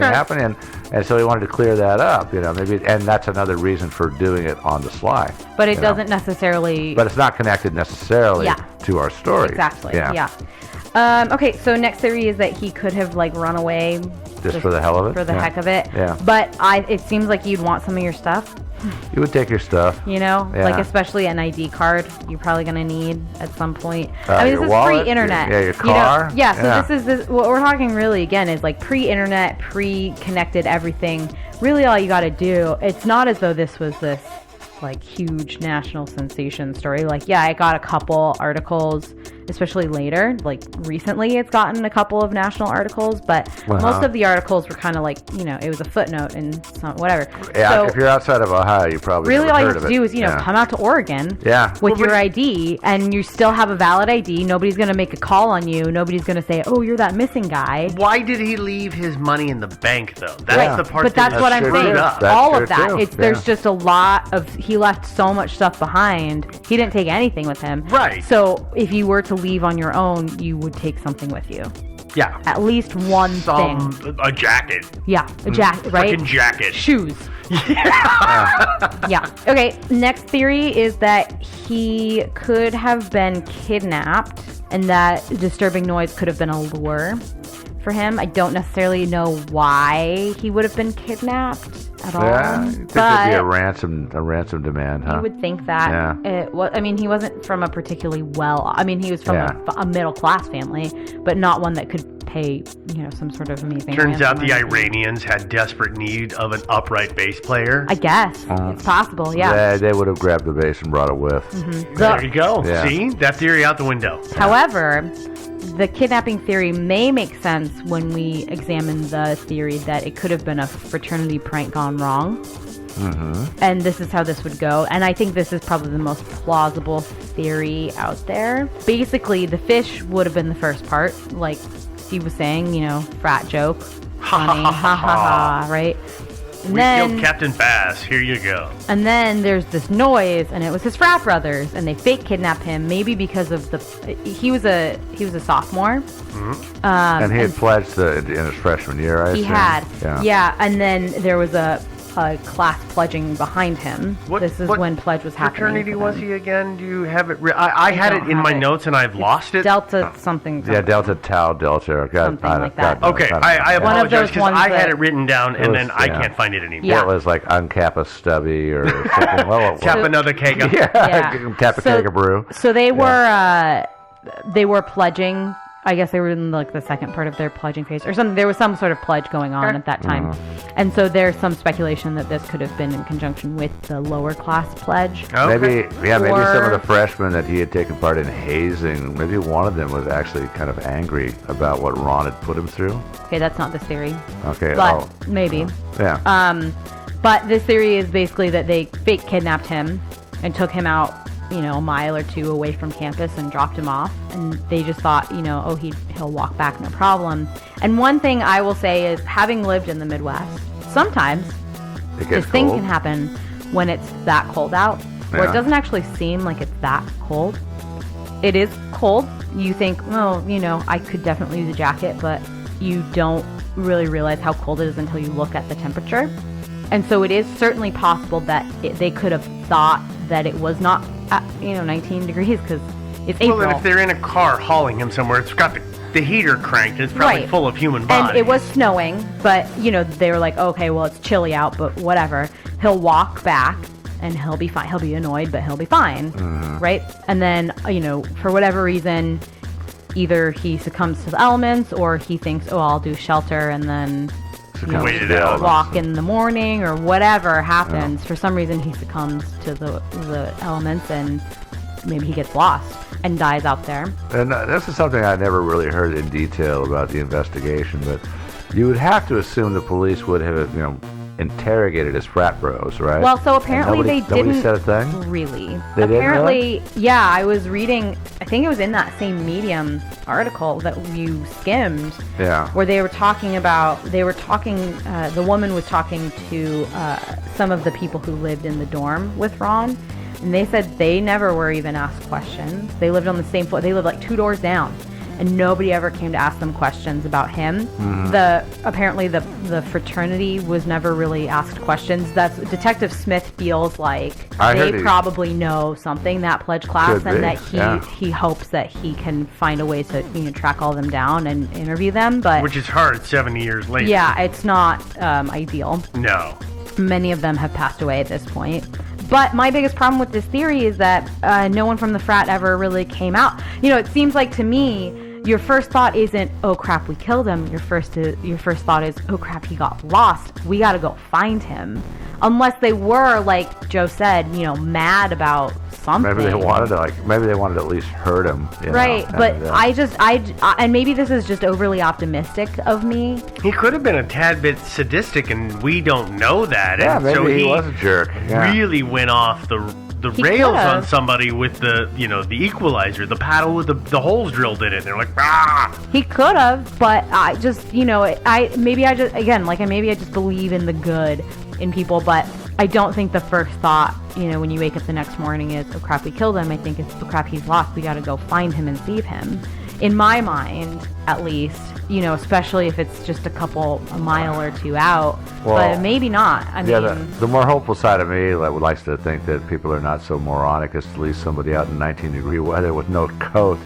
something happening, and so he wanted to clear that up, maybe, and that's another reason for doing it on the sly. But it doesn't necessarily. But it's not connected necessarily to our story. Exactly. Yeah. Okay, so next theory is that he could have run away. Just for the hell of it? For the heck of it. Yeah. But it seems like you'd want some of your stuff. You would take your stuff. Especially an ID card you're probably going to need at some point. This is wallet, pre-internet. your car. So this is what we're talking really, again, is pre-internet, pre-connected everything. Really all you got to do, it's not as though this was this huge national sensation story. I got a couple articles, especially later, recently it's gotten a couple of national articles, but most of the articles were kind of it was a footnote and whatever. Yeah, so, if you're outside of Ohio, you probably really never all you heard have of to it. do is come out to Oregon with your ID, and you still have a valid ID. Nobody's going to make a call on you. Nobody's going to say, oh, you're that missing guy. Why did he leave his money in the bank, though? That's the part. But that's what I'm saying. All of that. There's just a lot of. He left so much stuff behind. He didn't take anything with him. Right. So if you were to leave on your own, you would take something with you. Yeah. At least one thing. A jacket. Yeah, a jacket, right? Fucking jacket. Shoes. Yeah. Okay, next theory is that he could have been kidnapped and that disturbing noise could have been a lure for him. I don't necessarily know why he would have been kidnapped at all. Yeah, I think there'd be a ransom demand, huh? You would think that. Yeah. He wasn't from a particularly he was from a middle class family, but not one that could pay, some sort of amazing. Turns out the Iranians had desperate need of an upright bass player. I guess it's possible. Yeah. They would have grabbed the bass and brought it with. Mm-hmm. There you go. Yeah. See, that theory out the window. However, the kidnapping theory may make sense when we examine the theory that it could have been a fraternity prank gone wrong. Mm-hmm. And this is how this would go. And I think this is probably the most plausible theory out there. Basically, the fish would have been the first part. Like Steve was saying, frat joke. Funny, ha ha ha, right? And we killed Captain Bass. Here you go. And then there's this noise, and it was his frat brothers, and they fake kidnapped him, maybe because of he was a sophomore. Mm-hmm. And he had pledged in his freshman year, I assume. He had. Yeah, and then there was a class pledging behind him. This is when pledge was happening. What fraternity was he again? Do you have it? I had it in my notes and I've lost it. Delta something. Yeah, Delta Tau Delta. Something like that. Okay, I apologize because I had it written down and then I can't find it anymore. Yeah, it was like uncap a stubby or something. Tap another keg of. Tap a keg of brew. So they were pledging. I guess they were in the second part of their pledging phase or something. There was some sort of pledge going on at that time. And so there's some speculation that this could have been in conjunction with the lower class pledge. Okay. Maybe some of the freshmen that he had taken part in hazing, maybe one of them was actually kind of angry about what Ron had put him through. Okay, that's not this theory. Okay. But maybe. Yeah. But this theory is basically that they fake kidnapped him and took him out, a mile or two away from campus and dropped him off. And they just thought, he'll walk back, no problem. And one thing I will say is, having lived in the Midwest, sometimes this thing can happen when it's that cold out, where it doesn't actually seem like it's that cold. It is cold. You think, I could definitely use a jacket, but you don't really realize how cold it is until you look at the temperature. And so it is certainly possible that they could have thought that it was not, 19 degrees because it's April. Well, and if they're in a car hauling him somewhere, it's got the heater cranked. It's probably full of human bodies. And it was snowing, but, they were like, okay, well, it's chilly out, but whatever. He'll walk back and he'll be fine. He'll be annoyed, but he'll be fine, right? And then, for whatever reason, either he succumbs to the elements or he thinks, I'll do shelter and then... walk in the morning or whatever happens. For some reason he succumbs to the elements and maybe he gets lost and dies out there. And this is something I never really heard in detail about the investigation, but you would have to assume the police would have interrogated his frat bros, right? Well, so apparently they didn't. Nobody said a thing? Really. They apparently, didn't really? Yeah, I was reading, I think it was in that same Medium article that you skimmed. Yeah. Where the woman was talking to some of the people who lived in the dorm with Ron, and they said they never were even asked questions. They lived on the same floor. They lived like 2 doors down. and nobody ever came to ask them questions about him. Apparently the fraternity was never really asked questions. That's Detective Smith feels like they probably know something, that pledge class, and that he hopes that he can find a way to track all of them down and interview them, but which is hard 70 years later. Yeah, it's not ideal. No. Many of them have passed away at this point. But my biggest problem with this theory is that no one from the frat ever really came out. It seems like to me, your first thought isn't, oh crap, we killed him. Your first thought is, oh crap, he got lost. We got to go find him. Unless they were, like Joe said, mad about something. Maybe they wanted to at least hurt him. Right, but and maybe this is just overly optimistic of me. He could have been a tad bit sadistic, and we don't know that. Yeah, and maybe so he was a jerk. Yeah. Really went off the rails on somebody with the equalizer, the paddle with the holes drilled in it. They're like, ah. He could have, but I just, maybe I just believe in the good in people, but I don't think the first thought, when you wake up the next morning is, oh crap, we killed him. I think it's, oh crap, he's lost. We got to go find him and save him. In my mind, at least, especially if it's just a mile or two out, but maybe not. I mean, the more hopeful side of me would likes to think that people are not so moronic as to leave somebody out in 19-degree weather with no coat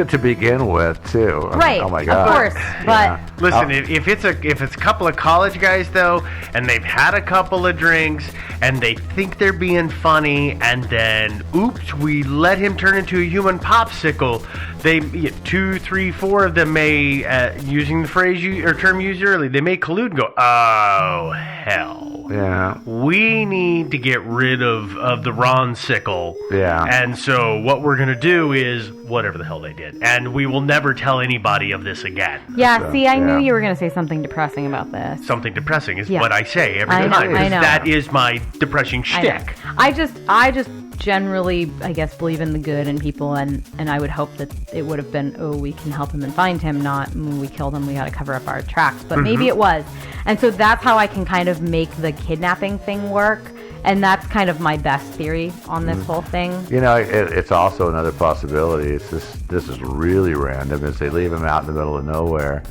to begin with, too. Right. Oh my God. Of course, but listen, if it's a couple of college guys though, and they've had a couple of drinks, and they think they're being funny, and then oops, we let him turn into a human popsicle. They 2, 3, 4 of them may, using the phrase term used earlier, they may collude and go, oh hell. Yeah. We need to get rid of the Ron sickle. Yeah. And so what we're gonna do is whatever the hell they did, and we will never tell anybody of this again. Yeah. See, I knew you were gonna say something depressing about this. Something depressing is what I say every time. I know. That is my depressing shtick. I just generally, I guess, believe in the good in people, and I would hope that it would have been, oh, we can help him and find him, not we killed him, we got to cover up our tracks. But maybe it was. And so that's how I can kind of make the kidnapping thing work. And that's kind of my best theory on this whole thing. It's also another possibility. This is really random, is they leave him out in the middle of nowhere,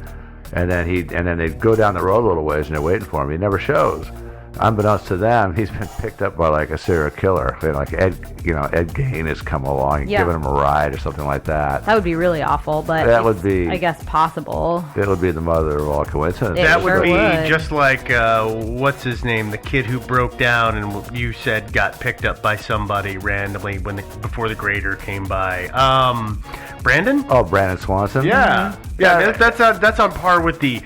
and then they go down the road a little ways and they're waiting for him. He never shows. Unbeknownst to them, he's been picked up by like a serial killer. Like Ed Gein has come along and given him a ride or something like that. That would be really awful, but that would be, I guess, possible. It would be the mother of all coincidences. That would be just like what's his name, the kid who broke down and you said got picked up by somebody randomly before the grader came by. Brandon? Oh, Brandon Swanson. Yeah, that's on par with the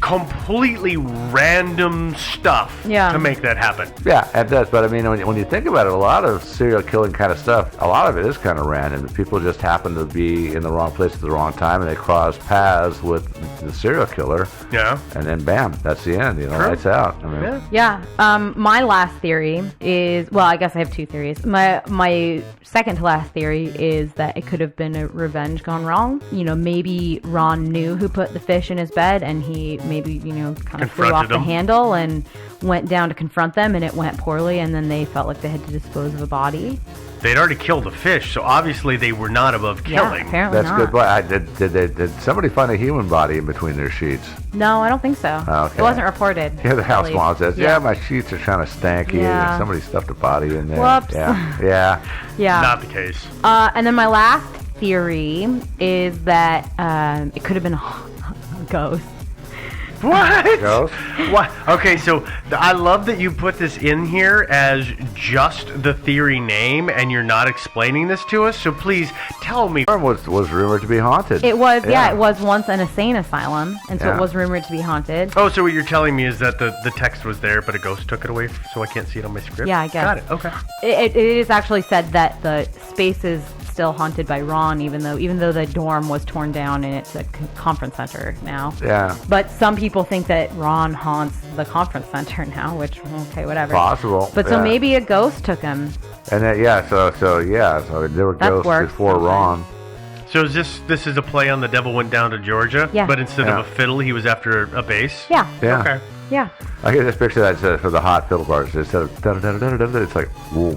completely random stuff to make that happen. Yeah, it does. But I mean, when you think about it, a lot of serial killing kind of stuff, a lot of it is kind of random. People just happen to be in the wrong place at the wrong time, and they cross paths with the serial killer. Yeah. And then bam, that's the end. Lights out. I mean, my last theory is, well, I guess I have two theories. My second to last theory is that it could have been a revenge gone wrong. Maybe Ron knew who put the fish in his bed, and he maybe, kind of flew off the handle and went down to confront them, and it went poorly, and then they felt like they had to dispose of a body. They'd already killed the fish, so obviously they were not above killing. Yeah, apparently That's good. But did somebody find a human body in between their sheets? No, I don't think so. Okay. It wasn't reported. Yeah, the house mom says, my sheets are kind of stanky. Yeah. Somebody stuffed a body in there. Whoops. Yeah. Not the case. And then my last theory is that it could have been a ghost. What? What? Okay, so I love that you put this in here as just the theory name, and you're not explaining this to us. So please tell me. Was rumored to be haunted. It was, it was once an insane asylum, and so it was rumored to be haunted. Oh, so what you're telling me is that the text was there, but a ghost took it away, so I can't see it on my script. Yeah, I guess. Got it. Okay. It is actually said that the space is still haunted by Ron, even though the dorm was torn down and it's a conference center now. Yeah. But some people think that Ron haunts the conference center now, which, okay, whatever. Possible. But so maybe a ghost took him. And then, so there were ghosts before Ron. So this is a play on The Devil Went Down to Georgia? Yeah. But instead of a fiddle, he was after a bass? Yeah. Okay. Yeah. I get this picture that for the hot fiddle parts. Instead of it's like, whoa,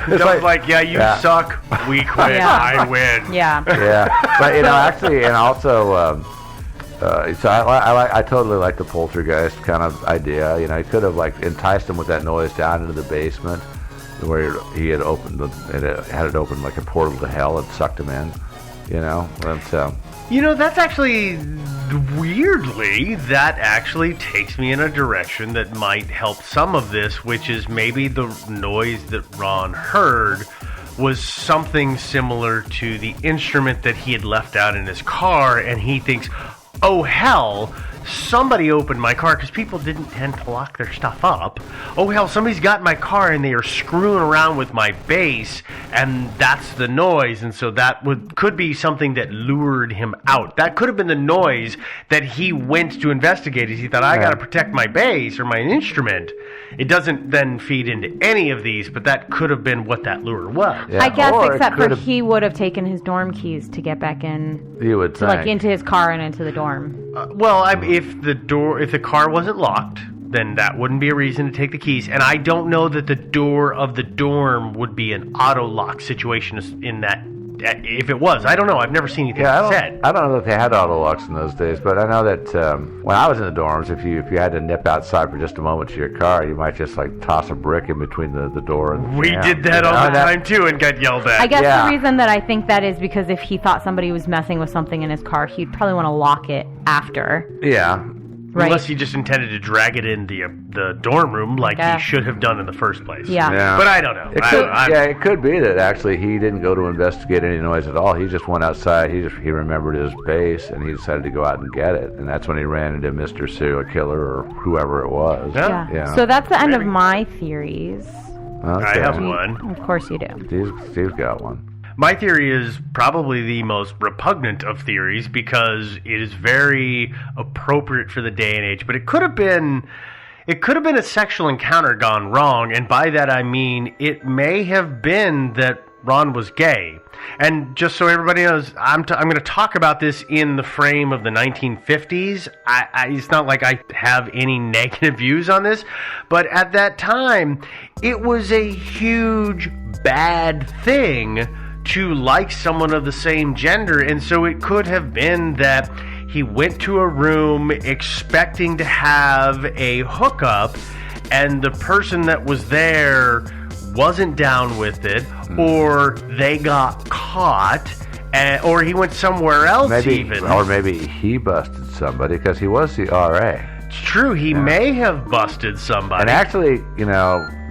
It's like, yeah, you suck. We quit. Yeah. I win. Yeah. Yeah, but actually, and also, so I totally like the poltergeist kind of idea. He could have like enticed him with that noise down into the basement, where he had opened had it opened like a portal to hell and sucked him in. That's actually weirdly that actually takes me in a direction that might help some of this, which is maybe the noise that Ron heard was something similar to the instrument that he had left out in his car, and he thinks, oh hell, somebody opened my car, because people didn't tend to lock their stuff up. Oh hell, somebody's got in my car and they are screwing around with my bass, and that's the noise. And so that could be something that lured him out. That could have been the noise that he went to investigate. He thought, I got to protect my bass or my instrument. It doesn't then feed into any of these, but that could have been what that lure was. I guess, except for he would have taken his dorm keys to get back in. You would think. Like into his car and into the dorm. If the car wasn't locked, then that wouldn't be a reason to take the keys. And I don't know that the door of the dorm would be an auto lock situation in that. If it was, I don't know. I've never seen anything said. I don't know if they had auto locks in those days, but I know that when I was in the dorms, if you had to nip outside for just a moment to your car, you might just like toss a brick in between the door and the We did that all the time too, and got yelled at. I guess the reason that I think that is because if he thought somebody was messing with something in his car, he'd probably want to lock it after. Yeah. Right? Unless he just intended to drag it in the dorm room like he should have done in the first place. Yeah. But I don't know. It could be that actually he didn't go to investigate any noise at all. He just went outside. He remembered his bass, and he decided to go out and get it. And that's when he ran into Mr. Serial Killer or whoever it was. Yeah. So that's the end of my theories. Okay. I have one. Of course you do. Steve's got one. My theory is probably the most repugnant of theories because it is very appropriate for the day and age. But it could have been a sexual encounter gone wrong, and by that I mean it may have been that Ron was gay. And just so everybody knows, I'm going to talk about this in the frame of the 1950s. It's not like I have any negative views on this, but at that time, it was a huge bad thing to like someone of the same gender, and so it could have been that he went to a room expecting to have a hookup, and the person that was there wasn't down with it, or they got caught, or he went somewhere else or maybe he busted somebody because he was the RA. It's true, he may have busted somebody. And actually,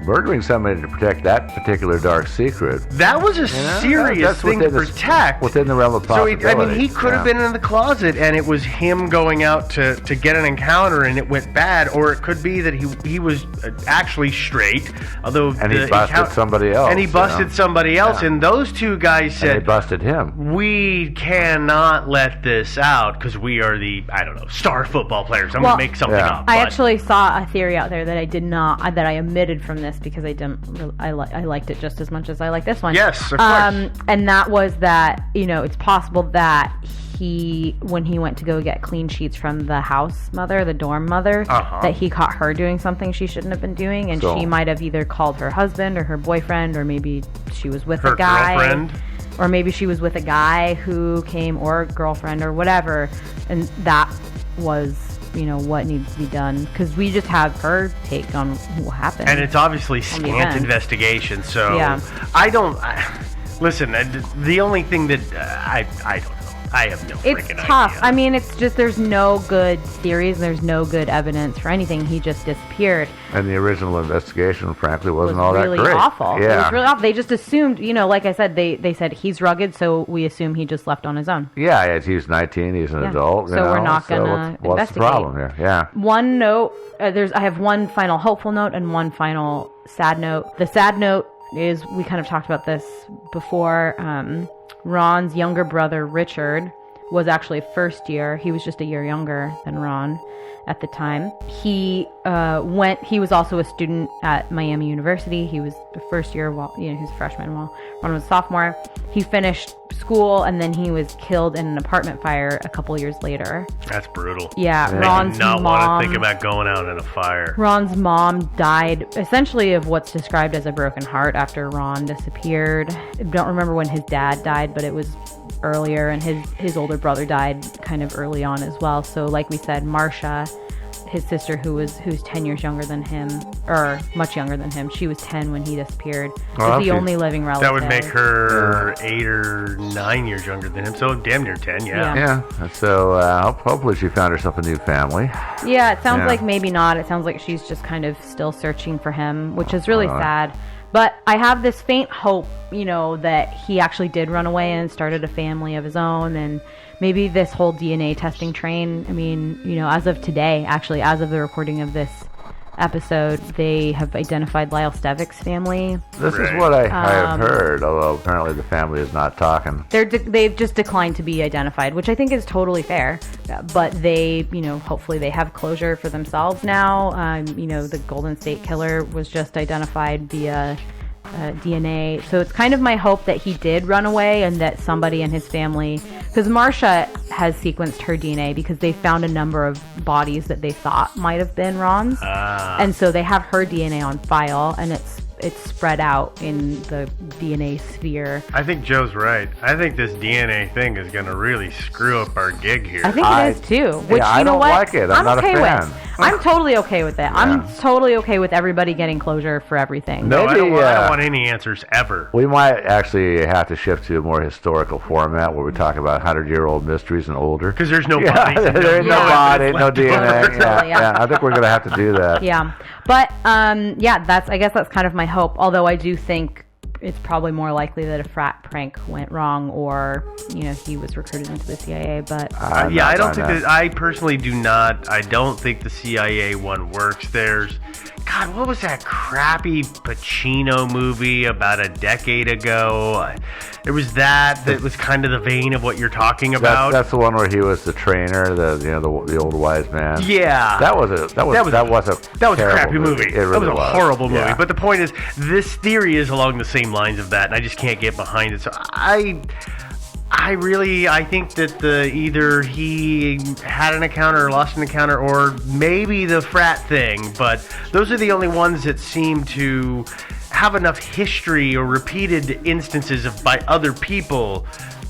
murdering somebody to protect that particular dark secret. That was a serious thing to protect. Within the realm of possibility. So, he could have been in the closet, and it was him going out to get an encounter, and it went bad. Or it could be that he was actually straight, and he busted somebody else. And he busted somebody else, and those two guys said, and they busted him. We cannot let this out because we are the, star football players. I'm going to make something up. I actually saw a theory out there that I omitted from this because I liked it just as much as I like this one. Yes, of course. And that was that, it's possible that when he went to go get clean sheets from the house mother, the dorm mother, that he caught her doing something she shouldn't have been doing, and she might have either called her husband or her boyfriend, or maybe she was with a guy. Girlfriend. Or maybe she was with a guy who came, or girlfriend, or whatever, and that was what needs to be done, because we just have her take on what happened, and it's obviously scant investigation. So listen. The only thing that I don't know. I have no freaking idea. It's tough. I mean, it's just there's no good theories. There's no good evidence for anything. He just disappeared. And the original investigation, frankly, wasn't all that great. Really awful. Yeah. It was really awful. They just assumed, like I said, they said he's rugged, so we assume he just left on his own. Yeah, he's 19. He's an adult. So we're not going to investigate. What's the problem here? Yeah. One note. I have one final hopeful note and one final sad note. The sad note is, we kind of talked about this before. Ron's younger brother, Richard, was actually first year. He was just a year younger than Ron at the time. He was also a student at Miami University. He was the first year while, he was a freshman while Ron was a sophomore. He finished school and then he was killed in an apartment fire a couple years later. That's brutal. Yeah, I Ron's do not mom. want to think about going out in a fire. Ron's mom died essentially of what's described as a broken heart after Ron disappeared. I don't remember when his dad died, but it was earlier, and his older brother died kind of early on as well. So like we said, Marcia, his sister, who's 10 years younger than him, or much younger than him, she was 10 when he disappeared, was the only living relative. That would make her 8 or 9 years younger than him, so damn near 10, yeah. Yeah, so hopefully she found herself a new family. Yeah, it sounds like maybe not. It sounds like she's just kind of still searching for him, which is really sad. But I have this faint hope, that he actually did run away and started a family of his own, and maybe this whole DNA testing train, as of today, actually, as of the recording of this episode, they have identified Lyle Stevick's family. This is what I have heard, although apparently the family is not talking. They've just declined to be identified, which I think is totally fair. But they, hopefully they have closure for themselves now. The Golden State Killer was just identified via DNA. So it's kind of my hope that he did run away and that somebody in his family, because Marcia has sequenced her DNA because they found a number of bodies that they thought might have been Ron's. And so they have her DNA on file, and it's spread out in the DNA sphere. I think Joe's right. I think this DNA thing is going to really screw up our gig here. I think it is too. Which, I don't like it. I'm not okay a fan. With. I'm totally okay with it. Yeah. I'm totally okay with everybody getting closure for everything. No, I don't want any answers ever. We might actually have to shift to a more historical format where we talk about 100-year-old mysteries and older. Because there's no bodies. There's no body, no DNA. I think we're going to have to do that. Yeah. But, I guess that's kind of my hope. Although I do think it's probably more likely that a frat prank went wrong, or he was recruited into the CIA. But I don't think that. I personally do not. I don't think the CIA one works. God, what was that crappy Pacino movie about a decade ago? It was that was kind of the vein of what you're talking about. That's the one where he was the trainer, the old wise man. Yeah, that was a crappy movie. It really was a horrible movie. Yeah. But the point is, this theory is along the same lines of that, and I just can't get behind it. So I think that either he had an encounter or lost an encounter, or maybe the frat thing, but those are the only ones that seem to have enough history or repeated instances by other people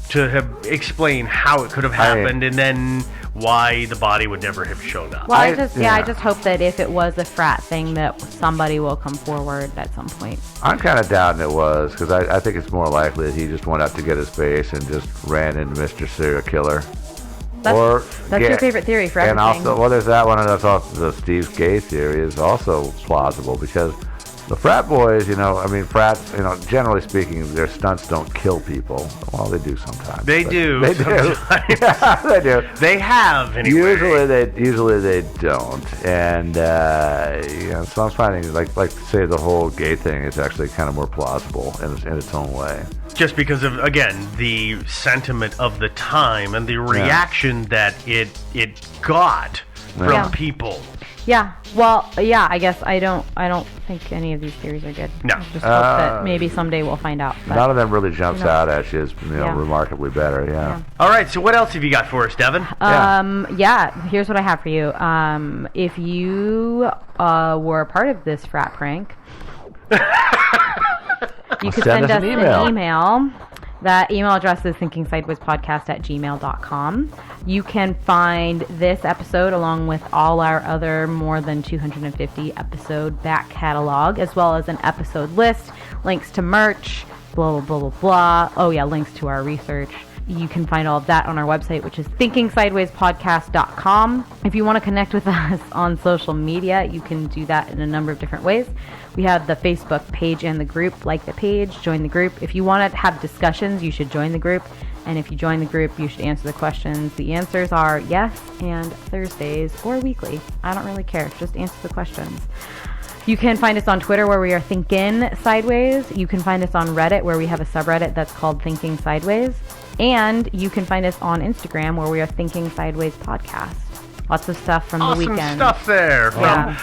to have explained how it could have happened, and then why the body would never have shown up. Well, I just hope that if it was a frat thing, that somebody will come forward at some point. I'm kind of doubting it was, because I think it's more likely that he just went out to get his base and just ran into Mr. Serial Killer. That's your favorite theory for everything. And also, there's that one, and that's also the Steve Gay theory is also plausible, because the frat boys, frats, generally speaking, their stunts don't kill people. Well, they do sometimes. They do. Yeah, they do. They have, anyway. Usually they don't. And, so I'm finding, like say, the whole gay thing is actually kind of more plausible in its own way. Just because of, again, the sentiment of the time and the reaction that it got from people. Yeah. Well, I guess I don't think any of these theories are good. No. I just hope that maybe someday we'll find out. None of them really jumps out at you as remarkably better. Yeah. All right. So what else have you got for us, Devin? Here's what I have for you. If you were a part of this frat prank, you could send us an email. That email address is thinkingsidewayspodcast@gmail.com. You can find this episode along with all our other more than 250 episode back catalog, as well as an episode list, links to merch, blah, blah, blah, blah, blah. Oh, yeah, links to our research. You can find all of that on our website, which is thinkingsidewayspodcast.com. If you want to connect with us on social media, you can do that in a number of different ways. We have the Facebook page and the group. Like the page, join the group. If you want to have discussions, you should join the group. And if you join the group, you should answer the questions. The answers are yes and Thursdays or weekly. I don't really care. Just answer the questions. You can find us on Twitter, where we are Thinkin' Sideways. You can find us on Reddit, where we have a subreddit that's called Thinking Sideways. And you can find us on Instagram, where we are Thinking Sideways Podcast. Lots of stuff from the weekend. Awesome stuff there. Yeah.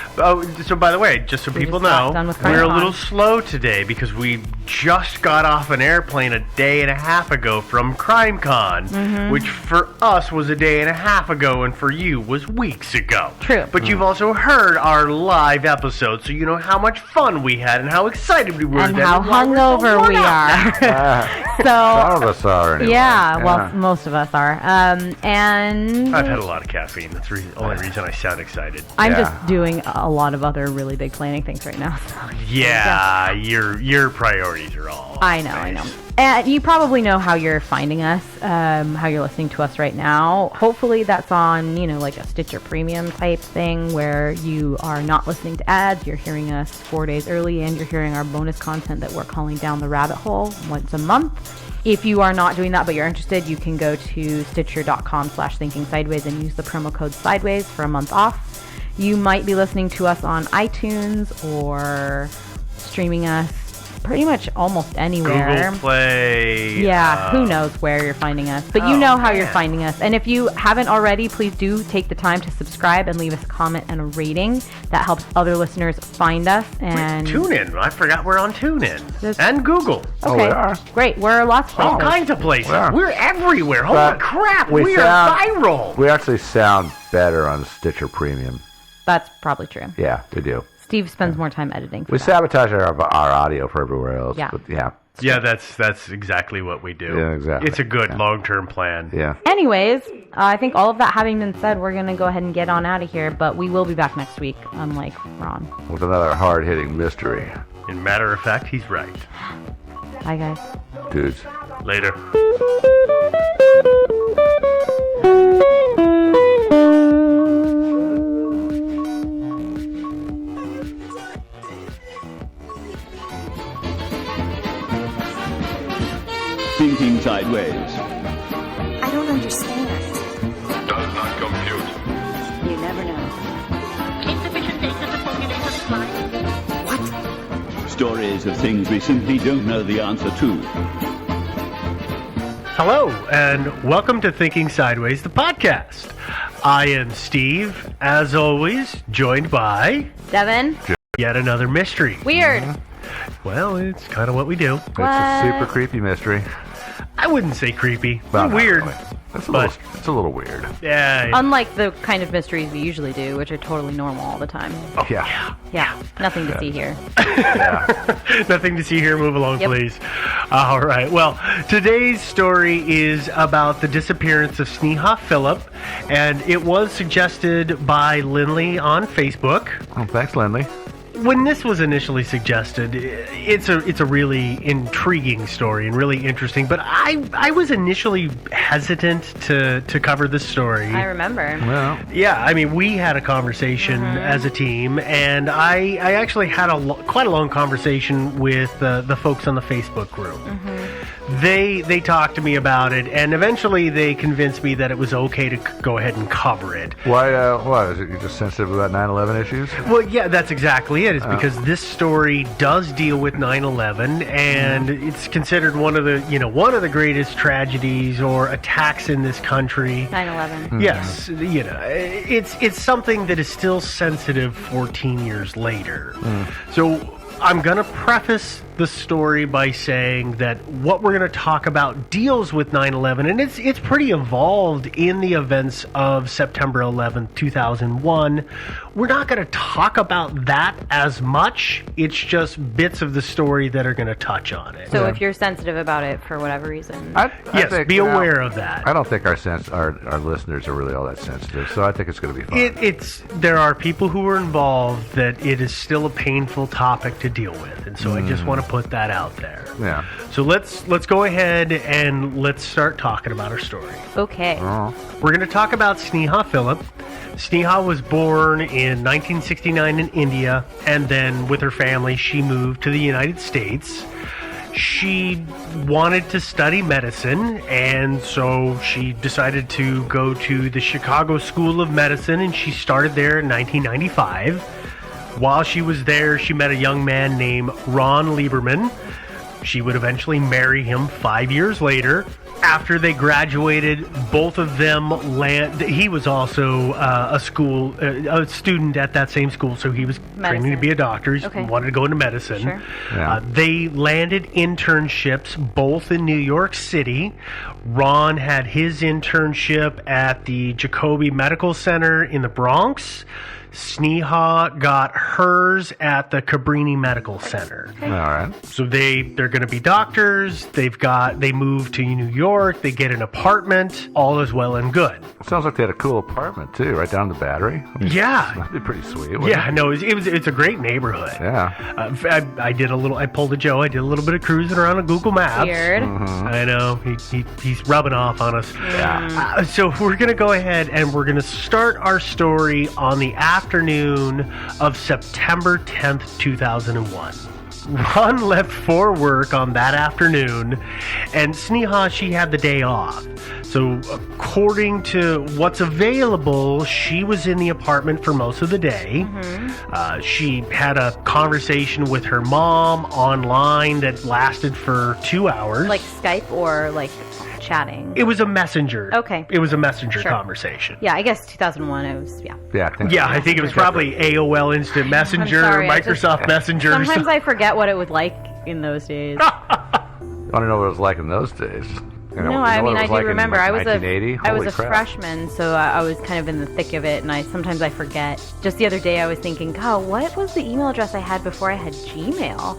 So by the way, just so people know, done with we're a CrimeCon. little slow today because we just got off an airplane a day and a half ago from CrimeCon, which for us was a day and a half ago, and for you was weeks ago. True. But you've also heard our live episode, so you know how much fun we had and how excited we were. And then how and why we're so hungover worn we out. are. So, Some of us are anyway. yeah, well, most of us are. And I've had a lot of caffeine. That's the only reason I sound excited. I'm Yeah. just doing a lot of other really big planning things right now. So. Yeah, your priorities are all. I know. And you probably know how you're finding us, how you're listening to us right now. Hopefully that's on, like a Stitcher Premium type thing where you are not listening to ads, you're hearing us 4 days early, and you're hearing our bonus content that we're calling Down the Rabbit Hole once a month. If you are not doing that but you're interested, you can go to stitcher.com/thinking-sideways and use the promo code sideways for a month off. You might be listening to us on iTunes or streaming us pretty much almost anywhere. Google Play. Yeah, who knows where you're finding us. But you know how you're finding us. And if you haven't already, please do take the time to subscribe and leave us a comment and a rating. That helps other listeners find us. And TuneIn. I forgot we're on TuneIn. And Google. Oh, okay, we are? great. We're lots of All places. kinds of places. Yeah. We're everywhere. Holy But crap. we We are sound- viral. We actually sound better on Stitcher Premium. That's probably true. Yeah, we do. Steve spends more time editing. For We that. sabotage our audio for everywhere else. Yeah. But yeah. Yeah, that's exactly what we do. Yeah, exactly. It's a good long-term plan. Yeah. Anyways, I think all of that having been said, we're going to go ahead and get on out of here. But we will be back next week, unlike Ron. With another hard-hitting mystery. In matter of fact, he's right. Bye, guys. Dudes. Later. Thinking Sideways. I don't understand. Does not compute. You never know. Insufficient data to formulate a reply. Stories of things we simply don't know the answer to. Hello, and welcome to Thinking Sideways, the podcast. I am Steve, as always, joined by Devin? yet another mystery. Weird. Well, it's kind of what we do. It's a super creepy mystery. I wouldn't say creepy. Well, They're not weird. really. It's but- a little weird. Yeah. Unlike the kind of mysteries we usually do, which are totally normal all the time. Yeah. Yeah, nothing to see here. Yeah. Nothing to see here. Move along, Yep. please. All right. Well, today's story is about the disappearance of Sneha Phillip, and it was suggested by Lindley on Facebook. Oh, thanks, Lindley. When this was initially suggested, it's a really intriguing story and really interesting. But I was initially hesitant to cover this story. I remember. Well, Yeah, I mean, we had a conversation as a team, and I actually had quite a long conversation with the folks on the Facebook group. They talked to me about it, and eventually they convinced me that it was okay to go ahead and cover it. why? What is it? You're just sensitive about 9/11 issues? Well, yeah, that's exactly it. It's because this story does deal with 9/11, and it's considered one of the greatest tragedies or attacks in this country. 9/11. Yes, it's something that is still sensitive 14 years later. So I'm going to preface the story by saying that what we're going to talk about deals with 9/11, and it's pretty involved in the events of September 11th, 2001. We're not going to talk about that as much. It's just bits of the story that are going to touch on it. So if you're sensitive about it for whatever reason. I Yes, think, be aware of that. I don't think our listeners are really all that sensitive, so I think it's going to be fun. There are people who are involved that it is still a painful topic to deal with, and so I just want to put that out there. Yeah. So let's go ahead and let's start talking about our story. Okay. Oh. We're going to talk about Sneha Phillip. Sneha was born in 1969 in India, and then with her family, she moved to the United States. She wanted to study medicine, and so she decided to go to the Chicago School of Medicine, and she started there in 1995. While she was there, she met a young man named Ron Lieberman. She would eventually marry him 5 years later. After they graduated, both of them he was also a student at that same school, so he was training to be a doctor. He wanted to go into medicine. Sure. Yeah. They landed internships both in New York City. Ron had his internship at the Jacobi Medical Center in the Bronx. Sneha got hers at the Cabrini Medical Center. All right. So they're going to be doctors. They moved to New York. They get an apartment. All is well and good. Sounds like they had a cool apartment too, right down the Battery. I mean, Yeah. that'd be pretty sweet. wouldn't Yeah, it? no, it's a great neighborhood. Yeah. I pulled a Joe. I did a little bit of cruising around on Google Maps. Weird. I know he's rubbing off on us. Yeah. So we're gonna go ahead and we're gonna start our story on the afternoon of September 10th, 2001. Ron left for work on that afternoon, and Sneha, she had the day off. So according to what's available, she was in the apartment for most of the day. She had a conversation with her mom online that lasted for 2 hours. Like Skype or like chatting? It was a messenger. Okay. It was a messenger Sure. conversation. Yeah, I guess 2001 it was, yeah. Yeah. I think it was probably AOL Instant Messenger, sorry, I Microsoft Messenger. Sometimes I forget what it was like in those days. I want to know what it was like in those days. You know, No, you I know mean, what it I was do like in, remember. like, I was 1980? I was Holy a crap. freshman, so I was kind of in the thick of it, and sometimes I forget. Just the other day, I was thinking, God, what was the email address I had before I had Gmail?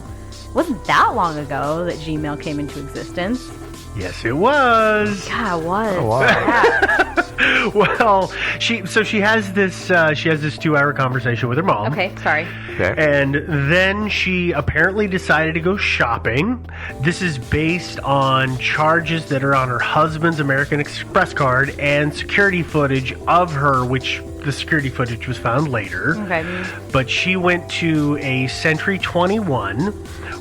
It wasn't that long ago that Gmail came into existence. Yes, it was. God, it was. Oh, wow. Yeah. Well, she has this 2-hour conversation with her mom. Okay, sorry. Okay. And then she apparently decided to go shopping. This is based on charges that are on her husband's American Express card and security footage of her, which the security footage was found later. Okay. But she went to a Century 21,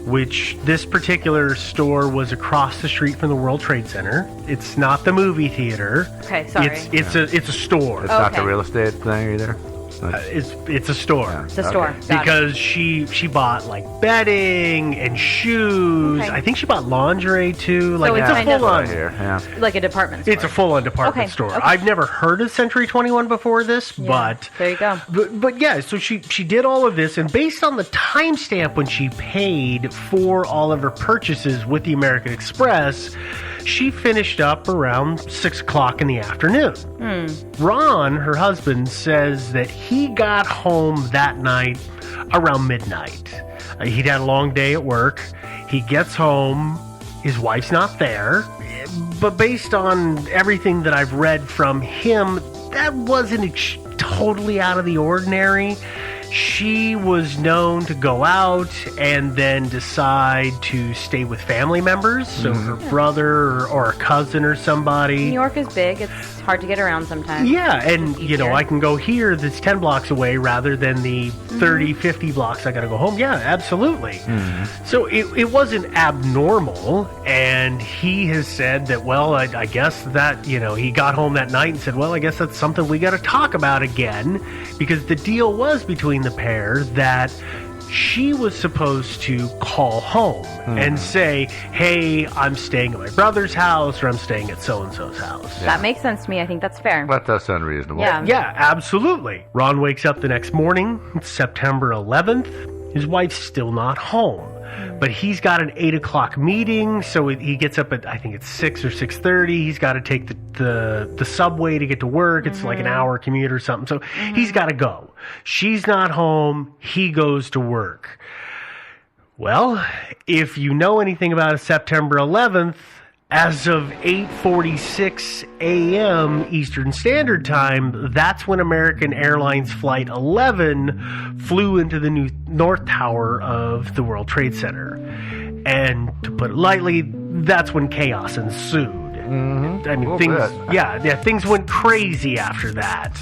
which this particular store was across the street from the World Trade Center. It's not the movie theater. Okay, sorry. It's a store. It's not the Okay. real estate thing either. It's a store. It's a store. Okay. Got it. Because she bought like bedding and shoes. Okay. I think she bought lingerie too. Like it's it's a kind of- full on. Here, yeah. Like a department store. It's a full on department Okay, store. okay. I've never heard of Century 21 before this, Yeah, but there you go. But yeah, so she did all of this, and based on the timestamp when she paid for all of her purchases with the American Express, she finished up around 6 o'clock in the afternoon. Ron, her husband, says that he got home that night around midnight. He'd had a long day at work. He gets home, his wife's not there, but based on everything that I've read from him, that wasn't totally out of the ordinary. She was known to go out and then decide to stay with family members, so her brother or a cousin or somebody. New York is big. It's hard to get around sometimes. Yeah, and It's you know, easier. I can go here that's 10 blocks away rather than the 30, 50 blocks I gotta go home. Yeah, absolutely. So it wasn't abnormal, and he has said that, well, I guess that, you know, he got home that night and said, well, I guess that's something we gotta talk about again, because the deal was between the pair that she was supposed to call home and say, hey, I'm staying at my brother's house, or I'm staying at so-and-so's house. That makes sense to me. I think that's fair. But that's unreasonable. Yeah. Yeah, absolutely. Ron wakes up the next morning, it's September 11th. His wife's still not home. But he's got an 8 o'clock meeting, so he gets up at, I think it's 6 or 6:30. He's got to take the subway to get to work. It's like an hour commute or something. So he's got to go. She's not home. He goes to work. Well, if you know anything about September 11th, as of 8:46 a.m. Eastern Standard Time, that's when American Airlines Flight 11 flew into the new North Tower of the World Trade Center. And to put it lightly, that's when chaos ensued. I mean, things went crazy after that.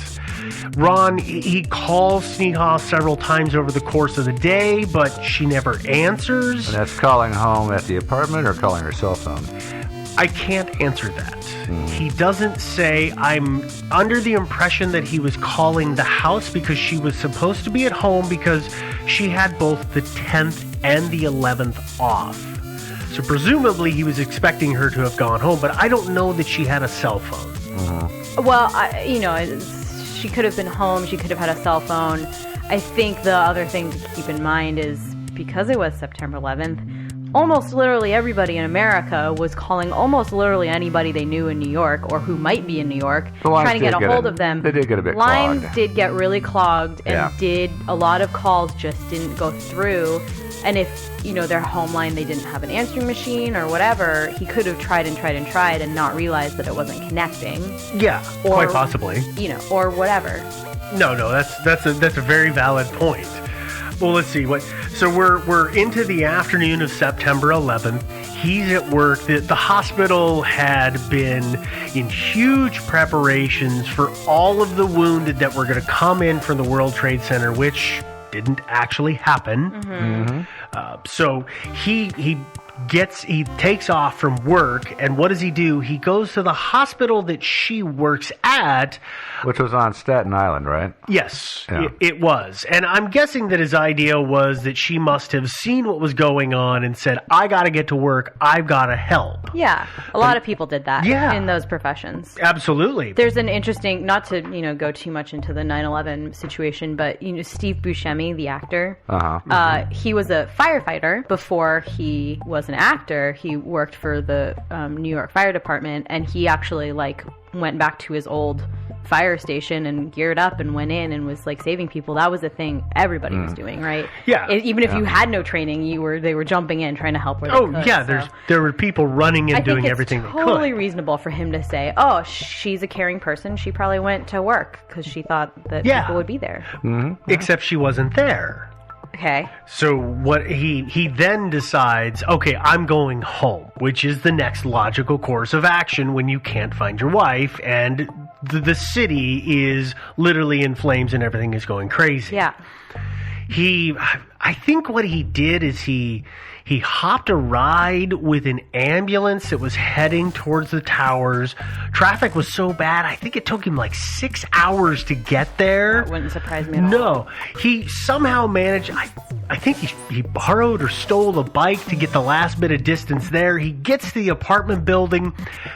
Ron, he calls Sneha several times over the course of the day, but she never answers. And that's calling home at the apartment or calling her cell phone? I can't answer that. He doesn't say. I'm under the impression that he was calling the house because she was supposed to be at home because she had both the 10th and the 11th off. So presumably he was expecting her to have gone home, but I don't know that she had a cell phone. Well, she could have been home. She could have had a cell phone. I think the other thing to keep in mind is because it was September 11th, almost literally everybody in America was calling almost literally anybody they knew in New York or who might be in New York, The lines trying to did get a hold of them. They did get a bit Lines clogged. did get really clogged, and Yeah. a lot of calls just didn't go through. And if, their home line, they didn't have an answering machine or whatever, he could have tried and not realized that it wasn't connecting, Yeah, Or- quite possibly. or whatever. No, that's a very valid point. Well, let's see So we're into the afternoon of September 11th. He's at work. The hospital had been in huge preparations for all of the wounded that were going to come in from the World Trade Center, which didn't actually happen. So he takes off from work, and what does he do? He goes to the hospital that she works at. Which was on Staten Island, right? Yes, Yeah. it was. And I'm guessing that his idea was that she must have seen what was going on and said, I got to get to work. I've got to help. Yeah, a lot of people did that Yeah. in those professions. Absolutely. There's an interesting, not to go too much into the 9/11 situation, but Steve Buscemi, the actor, he was a firefighter before he was an actor. He worked for the New York Fire Department, and he actually went back to his old fire station and geared up and went in and was saving people. That was a thing everybody was doing, right? Yeah. Even if you had no training, they were jumping in trying to help where they could. Yeah, so. there were people running and I doing think everything it's they totally could. reasonable for him to say, "Oh, she's a caring person. She probably went to work because she thought that Yeah. people would be there." Except she wasn't there. Okay. So what he then decides, okay, I'm going home, which is the next logical course of action when you can't find your wife and the city is literally in flames and everything is going crazy. Yeah. I think what he did is he hopped a ride with an ambulance that was heading towards the towers. Traffic was so bad, I think it took him 6 hours to get there. That wouldn't surprise me at all. No, he somehow managed, I think he borrowed or stole a bike to get the last bit of distance there. He gets to the apartment building,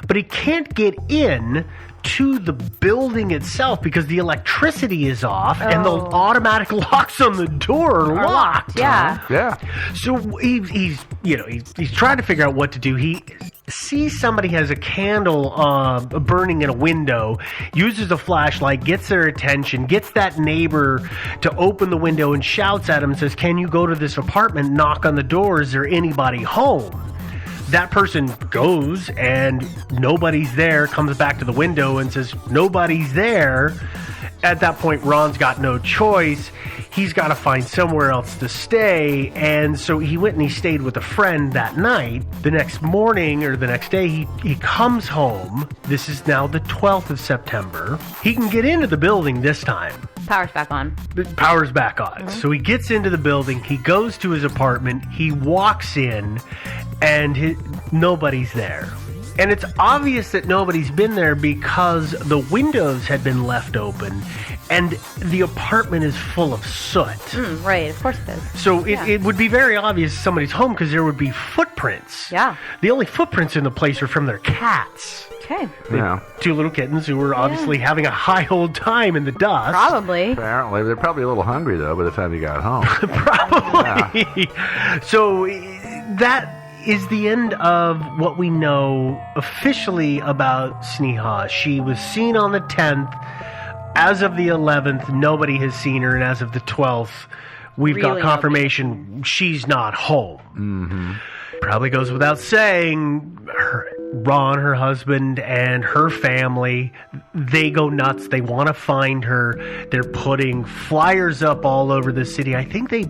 but he can't get in to the building itself because the electricity is off and the automatic locks on the door are locked. Yeah. Yeah. So he's trying to figure out what to do. He sees somebody has a candle burning in a window, uses a flashlight, gets their attention, gets that neighbor to open the window and shouts at him and says, "Can you go to this apartment, knock on the door, is there anybody home?" That person goes and nobody's there, comes back to the window and says, "Nobody's there." At that point, Ron's got no choice. He's got to find somewhere else to stay. And so he went and he stayed with a friend that night. The next morning or the next day, he comes home. This is now the 12th of September. He can get into the building this time. Power's back on. The power's back on. So he gets into the building. He goes to his apartment. He walks in and nobody's there. And it's obvious that nobody's been there because the windows had been left open and the apartment is full of soot. Right, of course it is. So it would be very obvious somebody's home because there would be footprints. Yeah. The only footprints in the place are from their cats. Okay. Yeah. Two little kittens who were obviously having a high old time in the dust. Probably. Apparently. They're probably a little hungry, though, by the time you got home. Probably. So that is the end of what we know officially about Sneha. She was seen on the 10th. As of the 11th, nobody has seen her. And as of the 12th, we've got Really confirmation she's not home. Mm-hmm. Probably goes without saying, Ron, her husband, and her family, they go nuts. They want to find her. They're putting flyers up all over the city. I think they